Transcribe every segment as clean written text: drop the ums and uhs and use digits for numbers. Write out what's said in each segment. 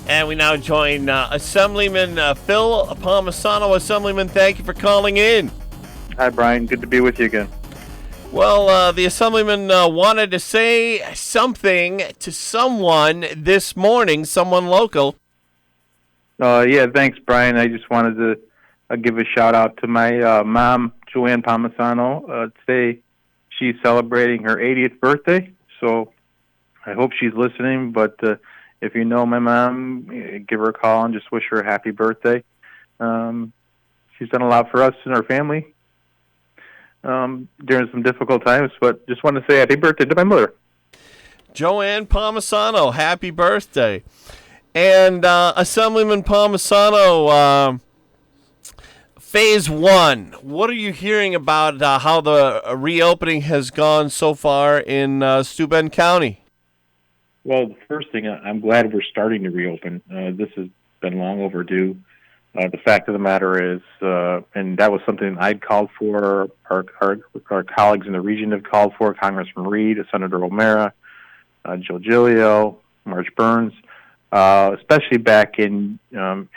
And we now join Assemblyman Phil Palmesano. Assemblyman, thank you for calling in. Hi, Brian. Good to be with you again. Well, the Assemblyman wanted to say something to someone this morning, someone local. Yeah, thanks, Brian. I just wanted to give a shout-out to my mom, Joanne Palmesano. Today she's celebrating her 80th birthday, so I hope she's listening. But if you know my mom, give her a call and just wish her a happy birthday. She's done a lot for us and our family during some difficult times, but just want to say happy birthday to my mother. Joanne Palmesano, happy birthday. And Assemblyman Palmesano, Phase 1, what are you hearing about how the reopening has gone so far in Steuben County? Well, the first thing, I'm glad we're starting to reopen. This has been long overdue. The fact of the matter is, and that was something I'd called for, our colleagues in the region have called for, Congressman Reed, Senator O'Mara, Joe Giglio, March Burns, especially back in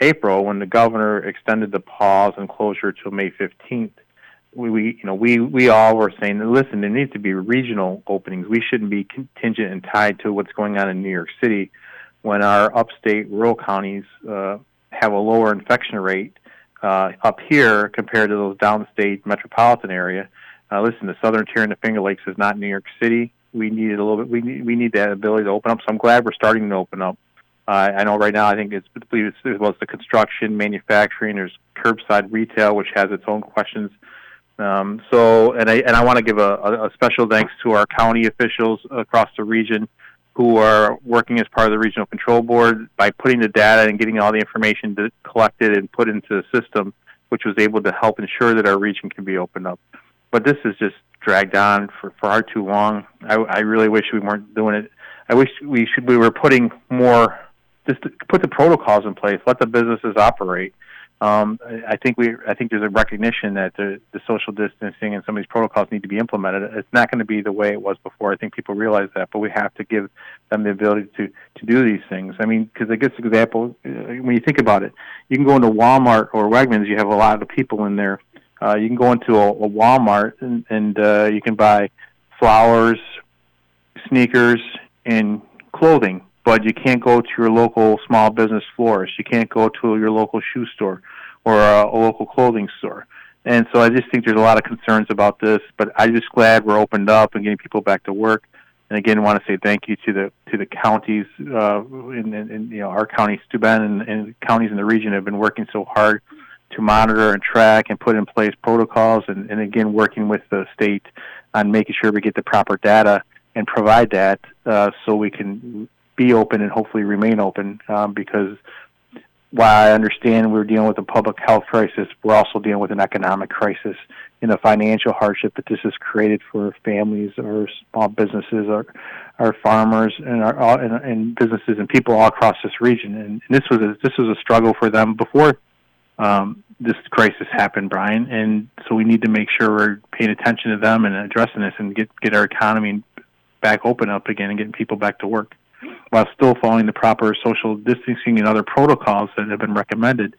April when the governor extended the pause and closure till May 15th. We all were saying, listen, there needs to be regional openings. We shouldn't be contingent and tied to what's going on in New York City when our upstate rural counties have a lower infection rate up here compared to those downstate metropolitan area. Listen, the southern tier and the Finger Lakes is not New York City. We need a little bit. We need that ability to open up. So I'm glad we're starting to open up. I know right now I think it's the construction, manufacturing. There's curbside retail, which has its own questions. I want to give a special thanks to our county officials across the region who are working as part of the Regional Control Board by putting the data and getting all the information collected and put into the system, which was able to help ensure that our region can be opened up. But this is just dragged on for far too long. I really wish we weren't doing it. I wish we were putting more, just to put the protocols in place, let the businesses operate. I think there's a recognition that the social distancing and some of these protocols need to be implemented. It's not going to be the way it was before. I think people realize that, but we have to give them the ability to do these things. I mean, because I guess an example, when you think about it, you can go into Walmart or Wegmans. You have a lot of people in there. You can go into a Walmart and you can buy flowers, sneakers, and clothing. But you can't go to your local small business florist. You can't go to your local shoe store or a local clothing store. And so I just think there's a lot of concerns about this. But I'm just glad we're opened up and getting people back to work. And again, I want to say thank you to the counties in our county, Steuben, and counties in the region have been working so hard to monitor and track and put in place protocols. And again, working with the state on making sure we get the proper data and provide that so we can be open and hopefully remain open, because while I understand we're dealing with a public health crisis, we're also dealing with an economic crisis and a financial hardship that this has created for families or small businesses, our farmers, and businesses and people all across this region. And this was a struggle for them before this crisis happened, Brian. And so we need to make sure we're paying attention to them and addressing this and get our economy back open up again and getting people back to work, while still following the proper social distancing and other protocols that have been recommended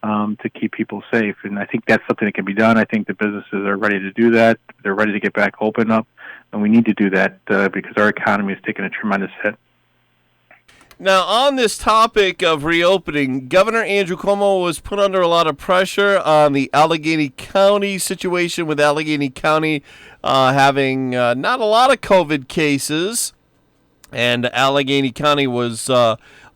to keep people safe. And I think that's something that can be done. I think the businesses are ready to do that. They're ready to get back open up, and we need to do that because our economy has taken a tremendous hit. Now, on this topic of reopening, Governor Andrew Cuomo was put under a lot of pressure on the Allegheny County situation, with Allegheny County having not a lot of COVID cases. And Allegheny County was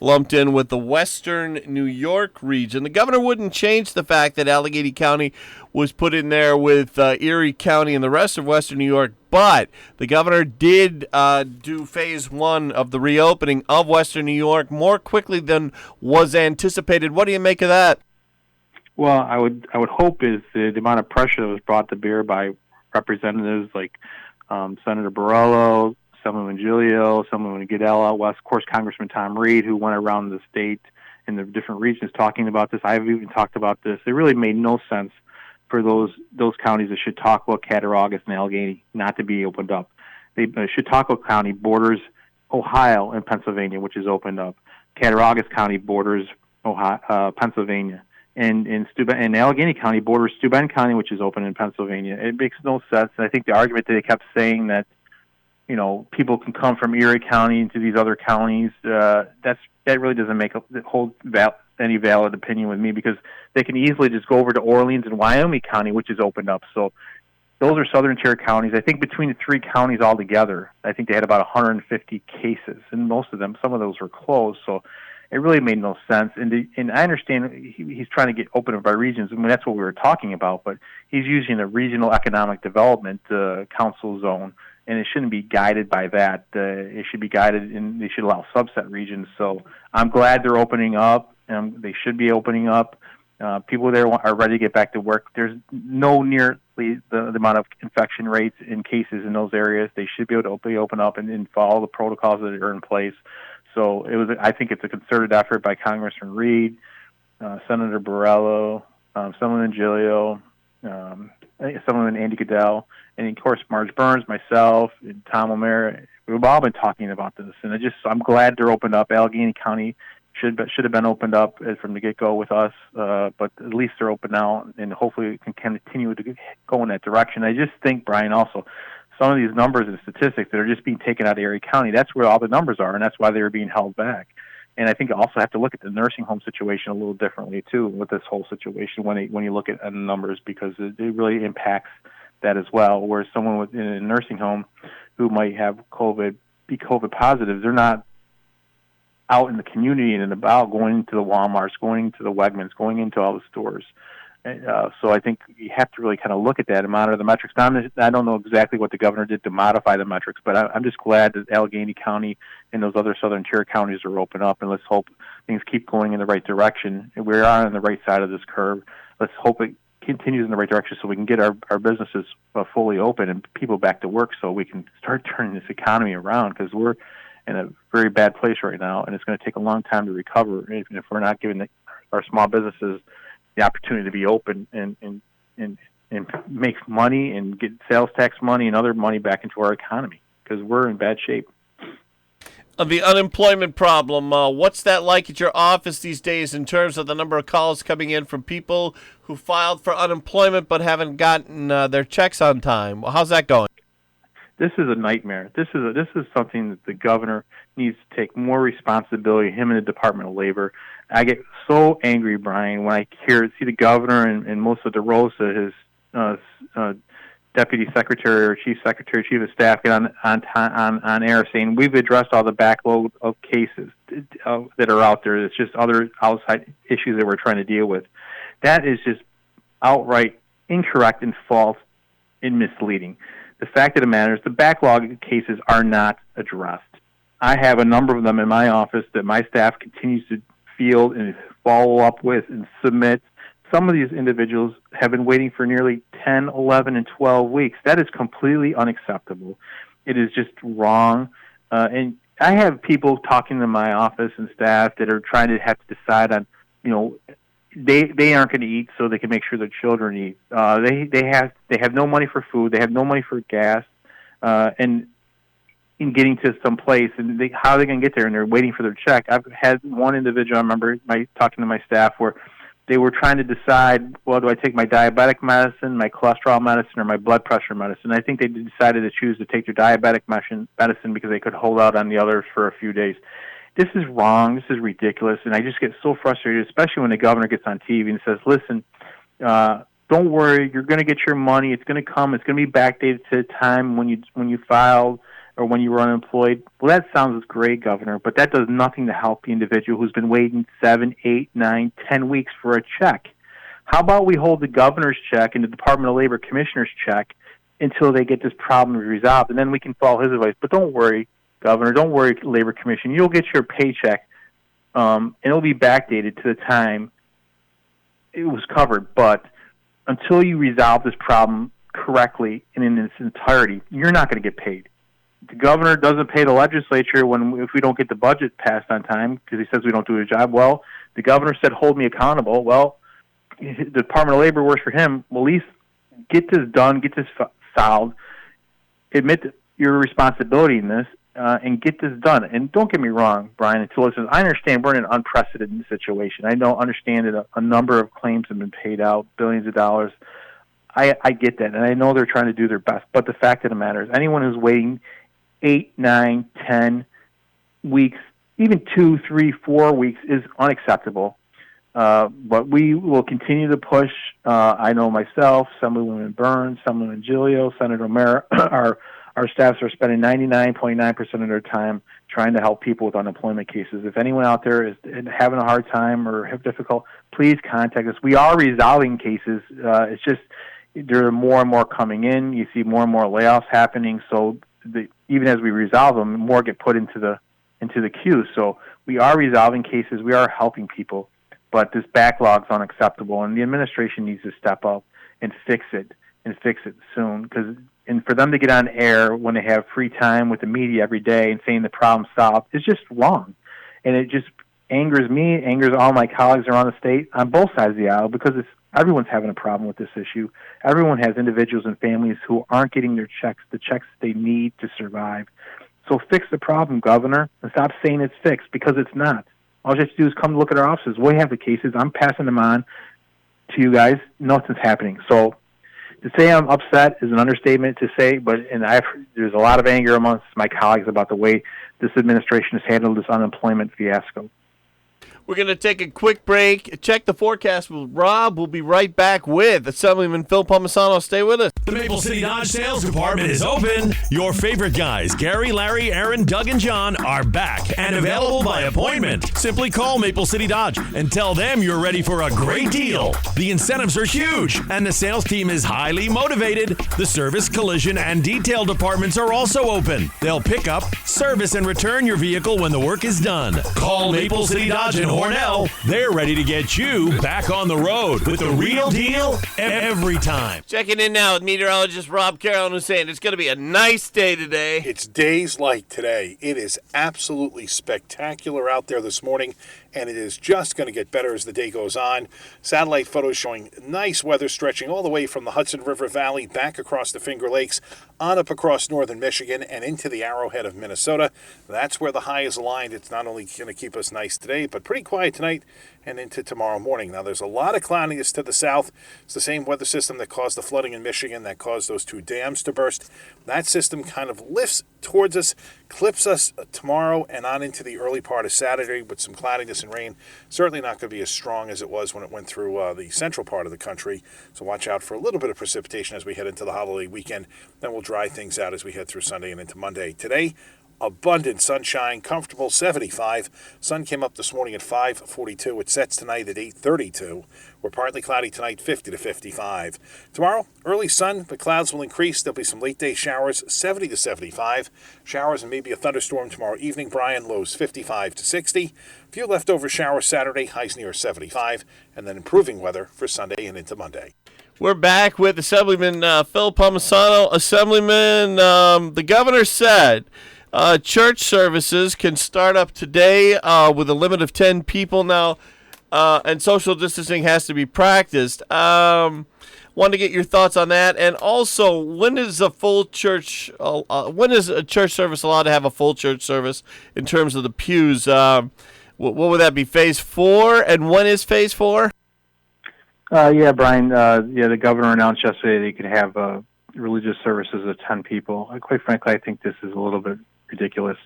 lumped in with the Western New York region. The governor wouldn't change the fact that Allegheny County was put in there with Erie County and the rest of Western New York, but the governor did do phase 1 of the reopening of Western New York more quickly than was anticipated. What do you make of that? Well, I would hope is the amount of pressure that was brought to bear by representatives like Senator Borrello, Assemblyman Giglio, Assemblyman Goodell out west, of course, Congressman Tom Reed, who went around the state in the different regions talking about this. I've even talked about this. It really made no sense for those counties of Chautauqua, Cattaraugus, and Allegheny not to be opened up. Chautauqua County borders Ohio and Pennsylvania, which is opened up. Cattaraugus County borders Ohio, Pennsylvania, and Allegheny County borders Steuben County, which is open in Pennsylvania. It makes no sense. And I think the argument that they kept saying that people can come from Erie County into these other counties, that really doesn't hold any valid opinion with me, because they can easily just go over to Orleans and Wyoming County, which is opened up. So those are southern tier counties. I think between the three counties altogether, I think they had about 150 cases, and some of those were closed. So it really made no sense. And I understand he's trying to get open by regions. I mean, that's what we were talking about, but he's using a regional economic development council zone, and it shouldn't be guided by that. It should be guided, and they should allow subset regions. So I'm glad they're opening up. They should be opening up. People there are ready to get back to work. There's no nearly the amount of infection rates in cases in those areas. They should be able to open up and follow the protocols that are in place. So I think it's a concerted effort by Congressman Reed, Senator Borrello, Assemblyman Giglio, Assemblyman Andy Goodell, and of course Marge Burns, myself, and Tom O'Meara. We've all been talking about this, and I'm glad they're opened up. Allegheny County should have been opened up from the get-go with us, but at least they're open now, and hopefully we can continue to go in that direction. I just think, Brian, also, some of these numbers and statistics that are just being taken out of Erie County, that's where all the numbers are, and that's why they were being held back. And I think you also have to look at the nursing home situation a little differently, too, with this whole situation when you look at the numbers, because it really impacts that as well, whereas someone in a nursing home who might have be COVID positive, they're not out in the community and about, going into the Walmarts, going into the Wegmans, going into all the stores. So I think you have to really kind of look at that and monitor the metrics. Now, I don't know exactly what the governor did to modify the metrics, but I'm just glad that Allegheny County and those other southern tier counties are open up, and let's hope things keep going in the right direction. We are on the right side of this curve. Let's hope it continues in the right direction so we can get our businesses fully open and people back to work, so we can start turning this economy around, because we're in a very bad place right now, and it's going to take a long time to recover if we're not giving our small businesses the opportunity to be open and make money and get sales tax money and other money back into our economy, because we're in bad shape. The unemployment problem, what's that like at your office these days in terms of the number of calls coming in from people who filed for unemployment but haven't gotten their checks on time? How's that going? This is a nightmare. This is something that the governor needs to take more responsibility, him and the Department of Labor. I get so angry, Brian, when I see the governor and Melissa DeRosa, his deputy secretary or chief secretary, chief of staff, get on air saying we've addressed all the backlog of cases that are out there. It's just other outside issues that we're trying to deal with. That is just outright incorrect and false and misleading. The fact of the matter is the backlog cases are not addressed. I have a number of them in my office that my staff continues to field and follow up with and submit. Some of these individuals have been waiting for nearly 10, 11, and 12 weeks. That is completely unacceptable. It is just wrong. And I have people talking to my office and staff that are trying to have to decide on, they aren't going to eat so they can make sure their children eat. They have no money for food. They have no money for gas, and in getting to some place, and how are they going to get there? And they're waiting for their check. I've had one individual, I remember talking to my staff, where they were trying to decide, well, do I take my diabetic medicine, my cholesterol medicine, or my blood pressure medicine? I think they decided to choose to take their diabetic medicine because they could hold out on the others for a few days. This is wrong. This is ridiculous. And I just get so frustrated, especially when the governor gets on TV and says, listen, don't worry, you're going to get your money. It's going to come. It's going to be backdated to the time when you filed or when you were unemployed. Well, that sounds great, Governor, but that does nothing to help the individual who's been waiting 7, 8, 9, 10 weeks for a check. How about we hold the governor's check and the Department of Labor commissioner's check until they get this problem resolved, and then we can follow his advice. But don't worry, Governor, don't worry, Labor Commission. You'll get your paycheck, and it'll be backdated to the time it was covered. But until you resolve this problem correctly and in its entirety, you're not going to get paid. The governor doesn't pay the legislature if we don't get the budget passed on time because he says we don't do a job. Well, the governor said, hold me accountable. Well, the Department of Labor works for him. Well, at least get this done, get this solved, admit your responsibility in this, and get this done. And don't get me wrong, Brian and to listeners, I understand we're in an unprecedented situation. I understand that a number of claims have been paid out, billions of dollars. I get that, and I know they're trying to do their best. But the fact of the matter is, anyone who's waiting 8, 9, 10 weeks, even 2, 3, 4 weeks is unacceptable. But we will continue to push. I know myself, Assemblyman Burns, Assemblyman Giglio, Senator O'Mara, our staffs are spending 99.9% of their time trying to help people with unemployment cases. If anyone out there is having a hard time or have difficult, please contact us. We are resolving cases. It's just there are more and more coming in. You see more and more layoffs happening. So even as we resolve them, more get put into the queue. So we are resolving cases. We are helping people. But this backlog is unacceptable, and the administration needs to step up and fix it soon. And for them to get on air when they have free time with the media every day and saying the problem's solved is just wrong. And it just angers me, angers all my colleagues around the state on both sides of the aisle, because everyone's having a problem with this issue. Everyone has individuals and families who aren't getting their checks, the checks they need to survive. So fix the problem, Governor, and stop saying it's fixed, because it's not. All you have to do is come look at our offices. We have the cases. I'm passing them on to you guys. Nothing's happening. So to say I'm upset is an understatement to say, there's a lot of anger amongst my colleagues about the way this administration has handled this unemployment fiasco. We're going to take a quick break. Check the forecast with Rob. We'll be right back with Assemblyman Phil Palmesano. Stay with us. The Maple City Dodge Sales Department is open. Your favorite guys, Gary, Larry, Aaron, Doug, and John, are back and available by appointment. Simply call Maple City Dodge and tell them you're ready for a great deal. The incentives are huge, and the sales team is highly motivated. The service, collision, and detail departments are also open. They'll pick up, service, and return your vehicle when the work is done. Call Maple City Dodge in Hornell. They're ready to get you back on the road with the real deal every time. Checking in now with meteorologist Rob Carroll, who's saying it's going to be a nice day today. It's days like today. It is absolutely spectacular out there this morning, and it is just going to get better as the day goes on. Satellite photos showing nice weather stretching all the way from the Hudson River Valley back across the Finger Lakes, on up across northern Michigan, and into the Arrowhead of Minnesota. That's where the high is aligned. It's not only going to keep us nice today, but pretty quiet tonight and into tomorrow morning. Now, there's a lot of cloudiness to the south. It's the same weather system that caused the flooding in Michigan, that caused those 2 dams to burst. That system kind of lifts towards us, clips us tomorrow and on into the early part of Saturday with some cloudiness and rain. Certainly not going to be as strong as it was when it went through the central part of the country. So watch out for a little bit of precipitation as we head into the holiday weekend. Then we'll dry things out as we head through Sunday and into Monday. Today, abundant sunshine, comfortable 75. Sun came up this morning at 5:42. It sets tonight at 8:32. We're partly cloudy tonight, 50 to 55. Tomorrow, early sun, the clouds will increase. There'll be some late day showers, 70 to 75. Showers and maybe a thunderstorm tomorrow evening. Brian, lows 55 to 60. Few leftover showers Saturday, highs near 75. And then improving weather for Sunday and into Monday. We're back with Assemblyman Phil Palmesano. Assemblyman, the governor said church services can start up today with a limit of 10 people now, and social distancing has to be practiced. Want to get your thoughts on that, and also when is a full church? When is a church service allowed to have a full church service in terms of the pews? What would that be? Phase 4, and when is Phase 4? Yeah, Brian. The governor announced yesterday that he could have religious services of 10 people. Quite frankly, I think this is a little bit ridiculous.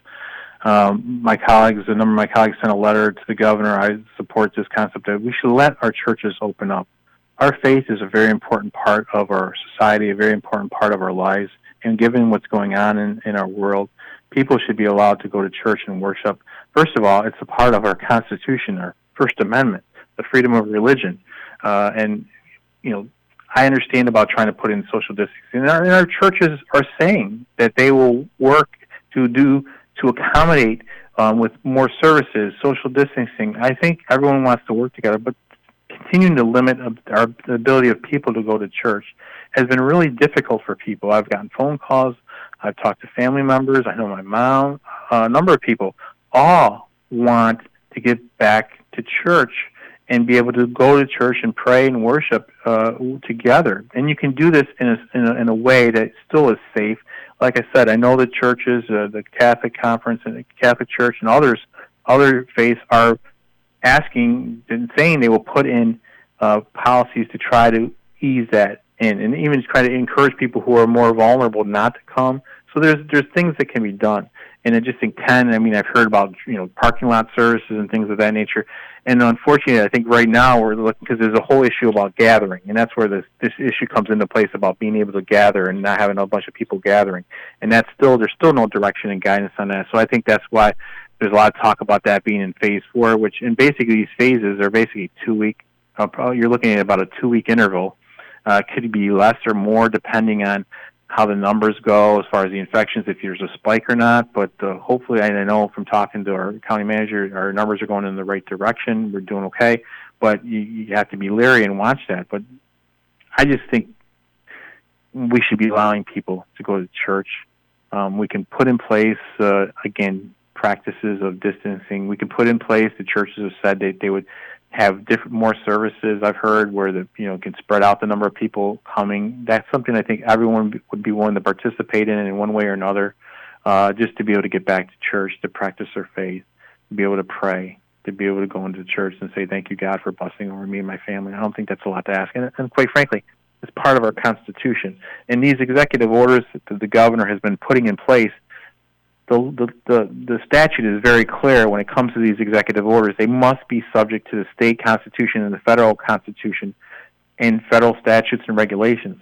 A number of my colleagues sent a letter to the governor. I support this concept that we should let our churches open up. Our faith is a very important part of our society, a very important part of our lives, and given what's going on in our world, people should be allowed to go to church and worship. First of all, it's a part of our Constitution, our First Amendment, the freedom of religion. I understand about trying to put in social distancing. And our churches are saying that they will work to accommodate with more services, social distancing. I think everyone wants to work together, but continuing to limit the ability of people to go to church has been really difficult for people. I've gotten phone calls. I've talked to family members. I know my mom. A number of people all want to get back to church and be able to go to church and pray and worship together. And you can do this in a way that still is safe like I said, I know the churches, the Catholic Conference and the Catholic Church and other faiths are asking and saying they will put in policies to try to ease that in, and even try to encourage people who are more vulnerable not to come. So there's things that can be done. And I just think I've heard about parking lot services and things of that nature. And unfortunately, I think right now we're looking, because there's a whole issue about gathering, and that's where this issue comes into place about being able to gather and not having a bunch of people gathering. And there's still no direction and guidance on that. So I think that's why there's a lot of talk about that being in phase 4, and basically these phases are basically 2 week. You're looking at about a 2 week interval. Could be less or more depending on how the numbers go as far as the infections, if there's a spike or not. But hopefully, I know from talking to our county manager, our numbers are going in the right direction. We're doing okay. But you have to be leery and watch that. But I just think we should be allowing people to go to church. We can put in place, again, practices of distancing. We can put in place, the churches have said they would have more services, I've heard, where can spread out the number of people coming. That's something I think everyone would be willing to participate in one way or another, just to be able to get back to church, to practice their faith, to be able to pray, to be able to go into church and say, thank you, God, for blessing over me and my family. I don't think that's a lot to ask. And quite frankly, it's part of our Constitution. And these executive orders that the governor has been putting in place, the statute is very clear when it comes to these executive orders. They must be subject to the state constitution and the federal constitution and federal statutes and regulations.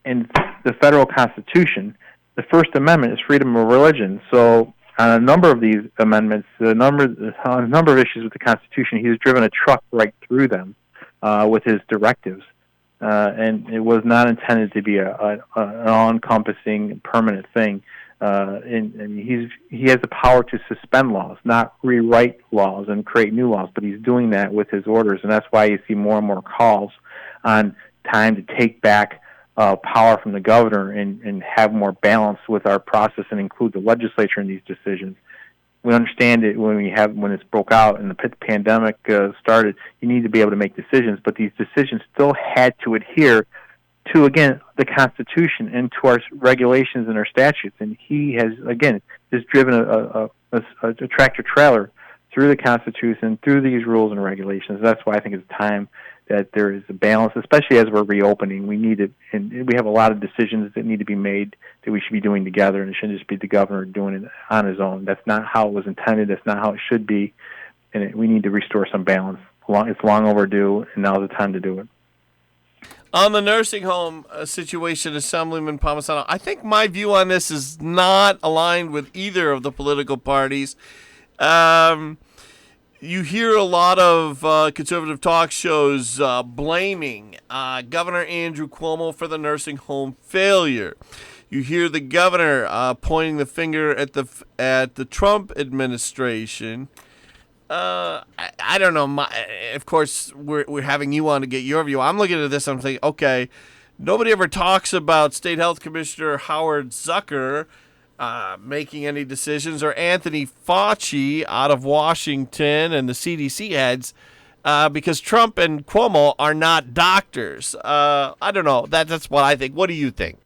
And the federal constitution, the First Amendment is freedom of religion. So on a number of these amendments, on a number of issues with the Constitution, he's driven a truck right through them with his directives. And it was not intended to be an all-encompassing, permanent thing. And he has the power to suspend laws, not rewrite laws and create new laws, but he's doing that with his orders, and that's why you see more and more calls on time to take back power from the governor and have more balance with our process and include the legislature in these decisions. We understand it when it's broke out and the pandemic started, you need to be able to make decisions, but these decisions still had to adhere to, again, the Constitution and to our regulations and our statutes. And he has, again, just driven a tractor trailer through the Constitution, through these rules and regulations. That's why I think it's time that there is a balance, especially as we're reopening. We need it, and we have a lot of decisions that need to be made that we should be doing together, and it shouldn't just be the governor doing it on his own. That's not how it was intended. That's not how it should be, and we need to restore some balance. It's long overdue, and now's the time to do it. On the nursing home situation, Assemblyman Palmesano, I think my view on this is not aligned with either of the political parties. You hear a lot of conservative talk shows blaming Governor Andrew Cuomo for the nursing home failure. You hear the governor pointing the finger at the Trump administration. I don't know. Of course, we're having you on to get your view. I'm looking at this and I'm thinking, okay, nobody ever talks about State Health Commissioner Howard Zucker making any decisions, or Anthony Fauci out of Washington and the CDC heads, because Trump and Cuomo are not doctors. I don't know. That's what I think. What do you think?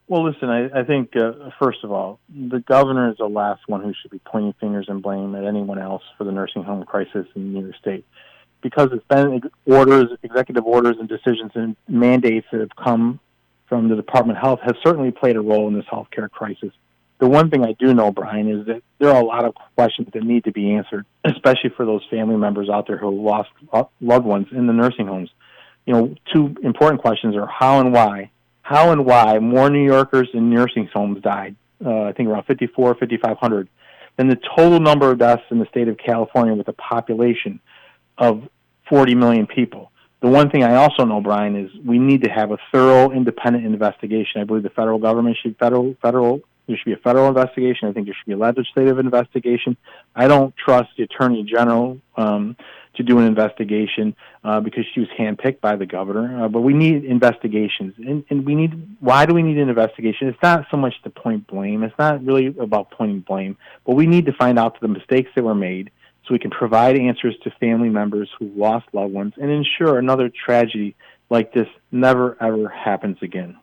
Well, listen, I think, first of all, the governor is the last one who should be pointing fingers and blame at anyone else for the nursing home crisis in New York State. Because it's been executive orders and decisions and mandates that have come from the Department of Health have certainly played a role in this healthcare crisis. The one thing I do know, Brian, is that there are a lot of questions that need to be answered, especially for those family members out there who lost loved ones in the nursing homes. Two important questions are how and why. How and why more New Yorkers in nursing homes died, I think around 5,500, than the total number of deaths in the state of California with a population of 40 million people. The one thing I also know, Brian, is we need to have a thorough, independent investigation. I believe the federal government should there should be a federal investigation. I think there should be a legislative investigation. I don't trust the Attorney General to do an investigation because she was handpicked by the governor. But we need investigations. And why do we need an investigation? It's not so much to point blame. It's not really about pointing blame. But we need to find out the mistakes that were made so we can provide answers to family members who lost loved ones and ensure another tragedy like this never, ever happens again.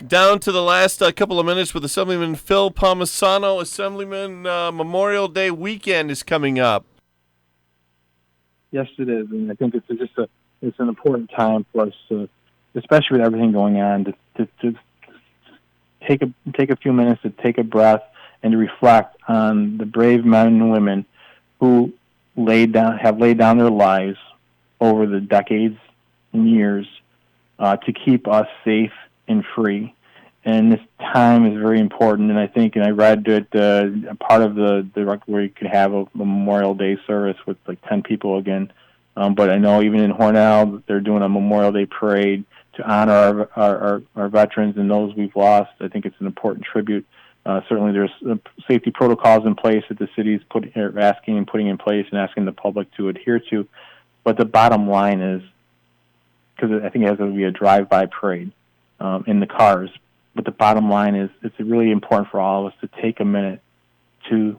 Down to the last couple of minutes with Assemblyman Phil Palmesano. Assemblyman, Memorial Day weekend is coming up. Yes, it is, and I think it's an important time for us to, especially with everything going on, to take a few minutes to take a breath and to reflect on the brave men and women who have laid down their lives over the decades and years to keep us safe and free. And this time is very important, and I think, and I read that a part of the where you could have a Memorial Day service with like 10 people again. But I know even in Hornell, they're doing a Memorial Day parade to honor our veterans and those we've lost. I think it's an important tribute. Certainly there's safety protocols in place that the city's putting in place and asking the public to adhere to. But the bottom line is, because I think it has to be a drive-by parade in the cars, but the bottom line is it's really important for all of us to take a minute to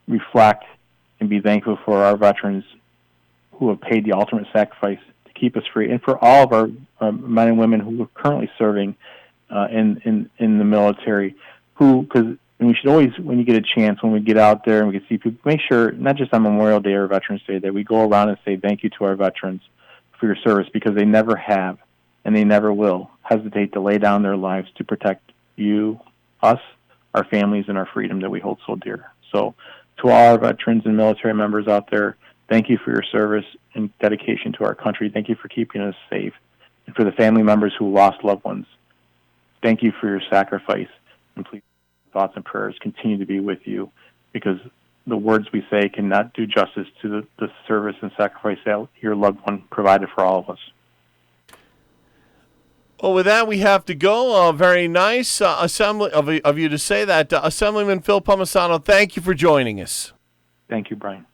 reflect and be thankful for our veterans who have paid the ultimate sacrifice to keep us free, and for all of our men and women who are currently serving in the military, because we should always, when you get a chance, when we get out there and we can see people, make sure, not just on Memorial Day or Veterans Day, that we go around and say thank you to our veterans for your service, because they never have and they never will hesitate to lay down their lives to protect you, us, our families, and our freedom that we hold so dear. So to all our veterans and military members out there, thank you for your service and dedication to our country. Thank you for keeping us safe. And for the family members who lost loved ones, thank you for your sacrifice. And please, thoughts and prayers continue to be with you, because the words we say cannot do justice to the service and sacrifice that your loved one provided for all of us. Well, with that, we have to go. Very nice assembly of you to say that. Assemblyman Phil Palmesano, thank you for joining us. Thank you, Brian.